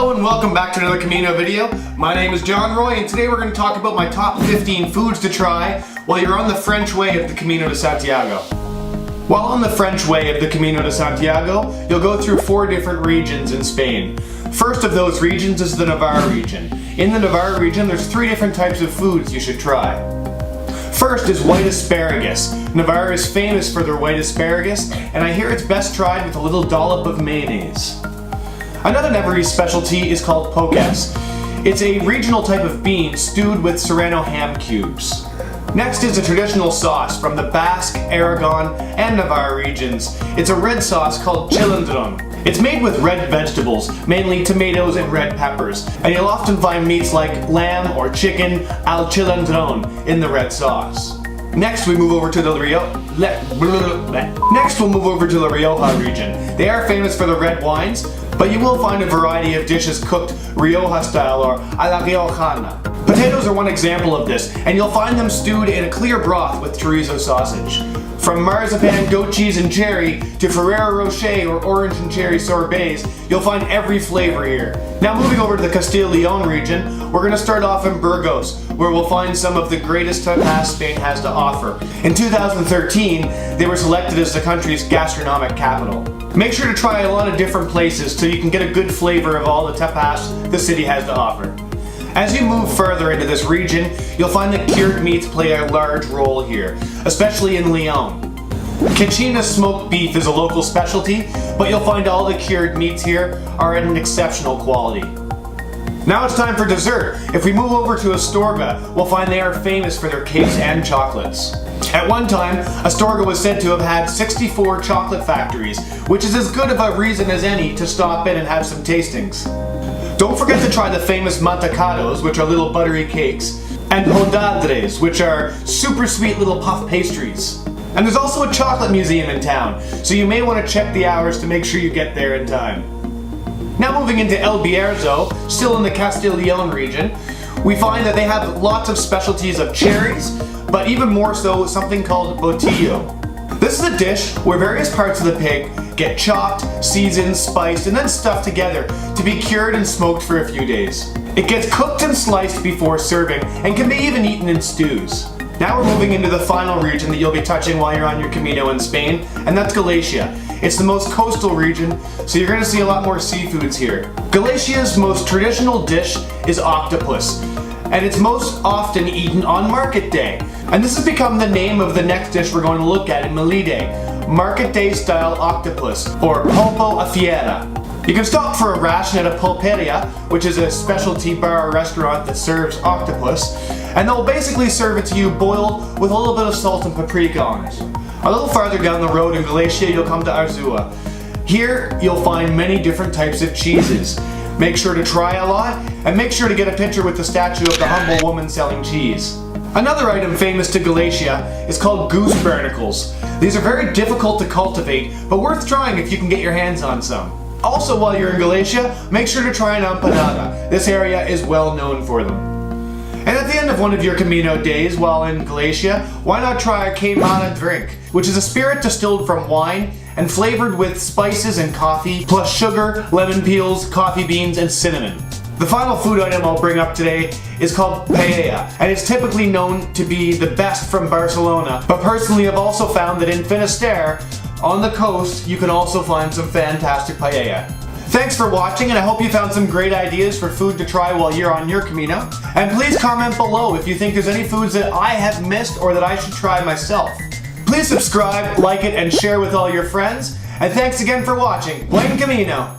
Hello and welcome back to another Camino video. My name is John Roy and today we're going to talk about my top 15 foods to try while you're on the French way of the Camino de Santiago. While on the French way of the Camino de Santiago, you'll go through 4 different regions in Spain. First of those regions is the Navarre region. In the Navarre region, there's 3 different types of foods you should try. First is white asparagus. Navarre is famous for their white asparagus, and I hear it's best tried with a little dollop of mayonnaise. Another Navarrese specialty is called poques. It's a regional type of bean stewed with serrano ham cubes. Next is a traditional sauce from the Basque, Aragon, and Navarre regions. It's a red sauce called cilantron. It's made with red vegetables, mainly tomatoes and red peppers, and you'll often find meats like lamb or chicken al cilantron in the red sauce. Next we move over to the Rioja region. They are famous for the red wines, but you will find a variety of dishes cooked Rioja style or a la Riojana. Potatoes are one example of this, and you'll find them stewed in a clear broth with chorizo sausage. From marzipan, goat cheese, and cherry to Ferrero Rocher or orange and cherry sorbets, you'll find every flavor here. Now moving over to the Castillo region, we're going to start off in Burgos, where we'll find some of the greatest tapas Spain has to offer. In 2013, they were selected as the country's gastronomic capital. Make sure to try a lot of different places so you can get a good flavor of all the tapas the city has to offer. As you move further into this region, you'll find that cured meats play a large role here, especially in Lyon. Cachina smoked beef is a local specialty, but you'll find all the cured meats here are at an exceptional quality. Now it's time for dessert. If we move over to Astorga, we'll find they are famous for their cakes and chocolates. At one time, Astorga was said to have had 64 chocolate factories, which is as good of a reason as any to stop in and have some tastings. Don't forget to try the famous mantecados, which are little buttery cakes, and rodadres, which are super sweet little puff pastries. And there's also a chocolate museum in town, so you may want to check the hours to make sure you get there in time. Now moving into El Bierzo, still in the Castillo region, we find that they have lots of specialties of cherries, but even more so something called botillo. This is a dish where various parts of the pig get chopped, seasoned, spiced, and then stuffed together to be cured and smoked for a few days. It gets cooked and sliced before serving and can be even eaten in stews. Now we're moving into the final region that you'll be touching while you're on your Camino in Spain, and that's Galatia. It's the most coastal region, so you're going to see a lot more seafoods here. Galatia's most traditional dish is octopus, and it's most often eaten on market day. And this has become the name of the next dish we're going to look at in Melide, market day style octopus, or polpo a fiera. You can stop for a ration at a pulperia, which is a specialty bar or restaurant that serves octopus, and they'll basically serve it to you boiled with a little bit of salt and paprika on it. A little farther down the road in Galatia, you'll come to Arzua. Here, you'll find many different types of cheeses. Make sure to try a lot, and make sure to get a picture with the statue of the humble woman selling cheese. Another item famous to Galatia is called goose barnacles. These are very difficult to cultivate, but worth trying if you can get your hands on some. Also, while you're in Galatia, make sure to try an empanada. This area is well known for them. And at the end of one of your Camino days while in Galatia, why not try a Queimada drink, which is a spirit distilled from wine and flavored with spices and coffee, plus sugar, lemon peels, coffee beans, and cinnamon. The final food item I'll bring up today is called paella, and it's typically known to be the best from Barcelona, but personally I've also found that in Finisterre, on the coast, you can also find some fantastic paella. Thanks for watching, and I hope you found some great ideas for food to try while you're on your Camino. And please comment below if you think there's any foods that I have missed or that I should try myself. Please subscribe, like it, and share with all your friends. And thanks again for watching. Buen Camino!